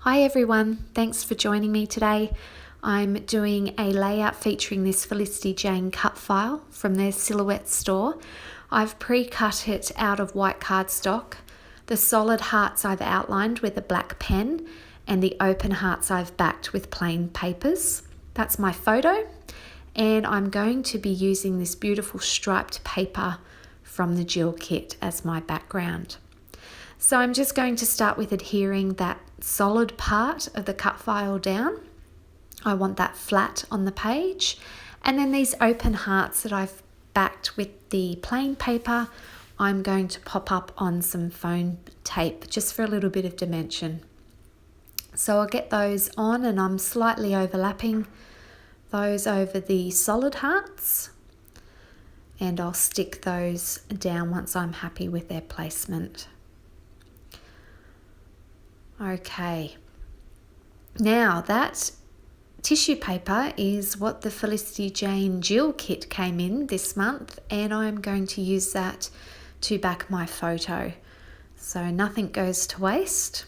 Hi everyone, thanks for joining me today. I'm doing a layout featuring this Felicity Jane cut file from their Silhouette store. I've pre-cut it out of white cardstock. The solid hearts I've outlined with a black pen and the open hearts I've backed with plain papers. That's my photo, and I'm going to be using this beautiful striped paper from the Jill kit as my background. So I'm just going to start with adhering that solid part of the cut file down. I want that flat on the page. And then these open hearts that I've backed with the plain paper, I'm going to pop up on some foam tape just for a little bit of dimension. So I'll get those on, and I'm slightly overlapping those over the solid hearts. And I'll stick those down once I'm happy with their placement. Okay, now that tissue paper is what the Felicity Jane Jill kit came in this month, and I'm going to use that to back my photo. So nothing goes to waste.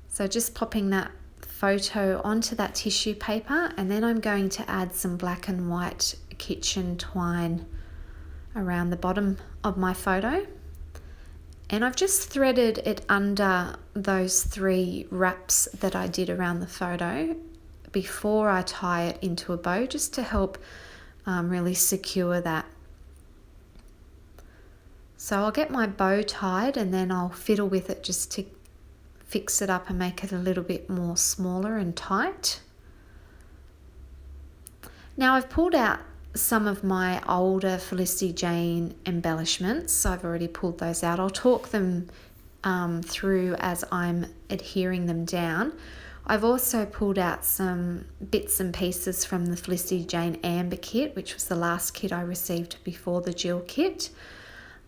So just popping that photo onto that tissue paper, and then I'm going to add some black and white kitchen twine around the bottom of my photo. And I've just threaded it under those 3 wraps that I did around the photo before I tie it into a bow, just to help really secure that. So I'll get my bow tied, and then I'll fiddle with it just to fix it up and make it a little bit more smaller and tight. Now I've pulled out some of my older Felicity Jane embellishments. So I've already pulled those out. I'll talk them through as I'm adhering them down. I've also pulled out some bits and pieces from the Felicity Jane Amber kit, which was the last kit I received before the Jill kit,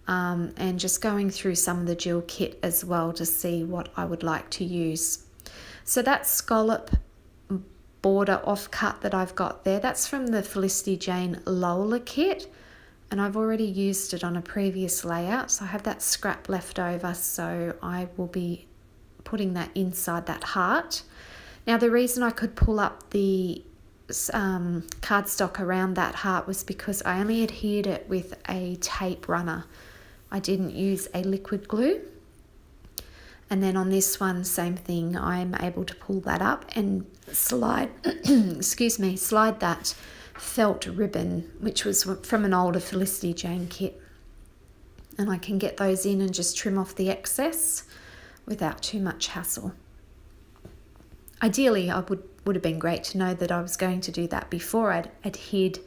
and just going through some of the Jill kit as well to see what I would like to use. So that scallop border offcut that I've got there, that's from the Felicity Jane Lola kit, and I've already used it on a previous layout, so I have that scrap left over, so I will be putting that inside that heart. Now the reason I could pull up the cardstock around that heart was because I only adhered it with a tape runner. I didn't use a liquid glue. And then on this one, same thing, I'm able to pull that up and slide, slide that felt ribbon, which was from an older Felicity Jane kit. And I can get those in and just trim off the excess without too much hassle. Ideally, I would have been great to know that I was going to do that before I'd adhered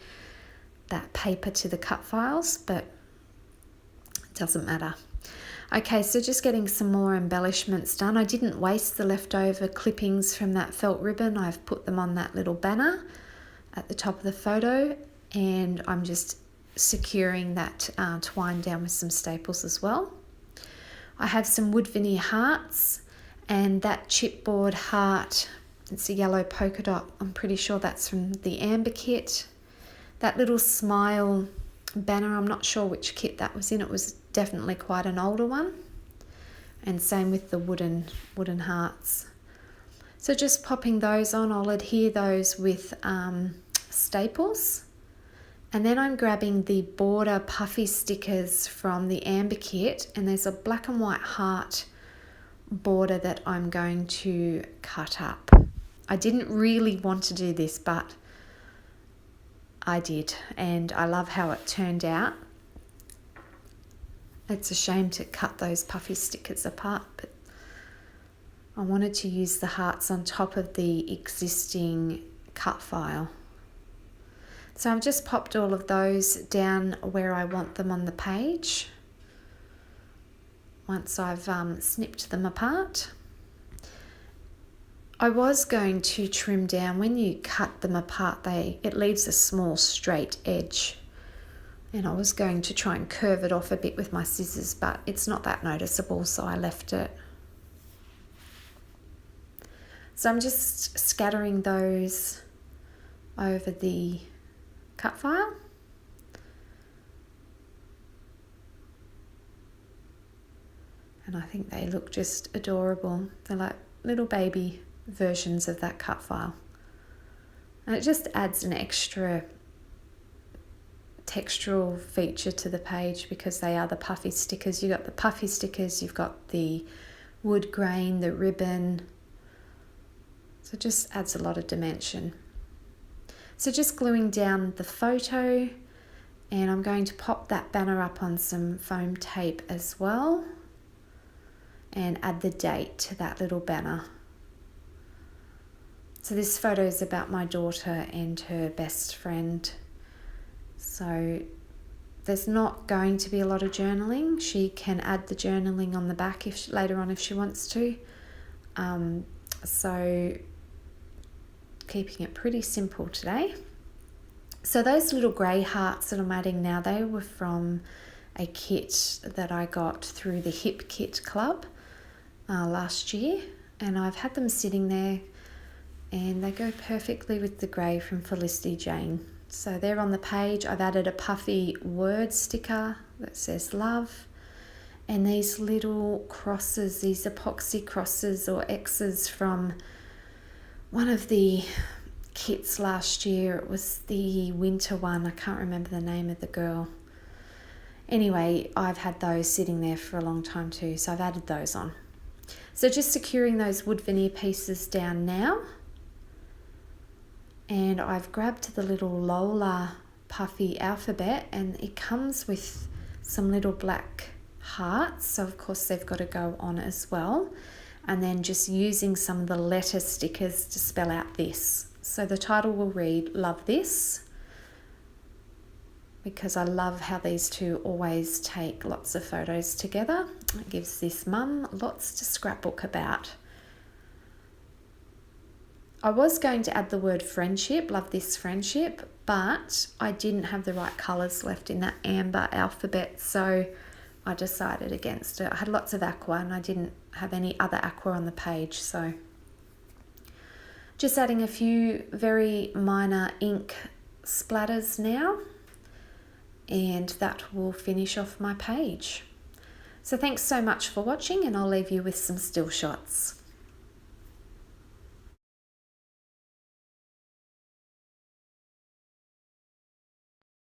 that paper to the cut files, but it doesn't matter. Okay, so just getting some more embellishments done. I didn't waste the leftover clippings from that felt ribbon. I've put them on that little banner at the top of the photo, and I'm just securing that twine down with some staples as well. I have some wood veneer hearts, and that chipboard heart, it's a yellow polka dot. I'm pretty sure that's from the Amber kit. That little smile banner, I'm not sure which kit that was in. It was definitely quite an older one. And same with the wooden hearts. So just popping those on, I'll adhere those with staples. And then I'm grabbing the border puffy stickers from the Amber kit, and there's a black and white heart border that I'm going to cut up. I didn't really want to do this, but I did, and I love how it turned out. It's a shame to cut those puffy stickers apart, but I wanted to use the hearts on top of the existing cut file. So I've just popped all of those down where I want them on the page once I've snipped them apart. I was going to trim down, when you cut them apart, it leaves a small straight edge. And I was going to try and curve it off a bit with my scissors, but it's not that noticeable, so I left it. So I'm just scattering those over the cut file. And I think they look just adorable. They're like little baby versions of that cut file. And it just adds an extra textural feature to the page because they are the puffy stickers. You've got the puffy stickers, you've got the wood grain, the ribbon. So it just adds a lot of dimension. So just gluing down the photo, and I'm going to pop that banner up on some foam tape as well and add the date to that little banner. So this photo is about my daughter and her best friend. So there's not going to be a lot of journaling. She can add the journaling on the back later on if she wants to. So keeping it pretty simple today. So those little grey hearts that I'm adding now, they were from a kit that I got through the Hip Kit Club last year, and I've had them sitting there and they go perfectly with the grey from Felicity Jane. So they're on the page. I've added a puffy word sticker that says love, and these little crosses, these epoxy crosses or X's from one of the kits last year. It was the winter one. I can't remember the name of the girl. Anyway, I've had those sitting there for a long time too, so I've added those on. So just securing those wood veneer pieces down now. And I've grabbed the little Lola puffy alphabet, and it comes with some little black hearts, so of course they've got to go on as well. And then just using some of the letter stickers to spell out this. So the title will read Love This, because I love how these two always take lots of photos together. It gives this mum lots to scrapbook about. I was going to add the word friendship, love this friendship, but I didn't have the right colours left in that amber alphabet, so I decided against it. I had lots of aqua and I didn't have any other aqua on the page, so just adding a few very minor ink splatters now, and that will finish off my page. So thanks so much for watching, and I'll leave you with some still shots.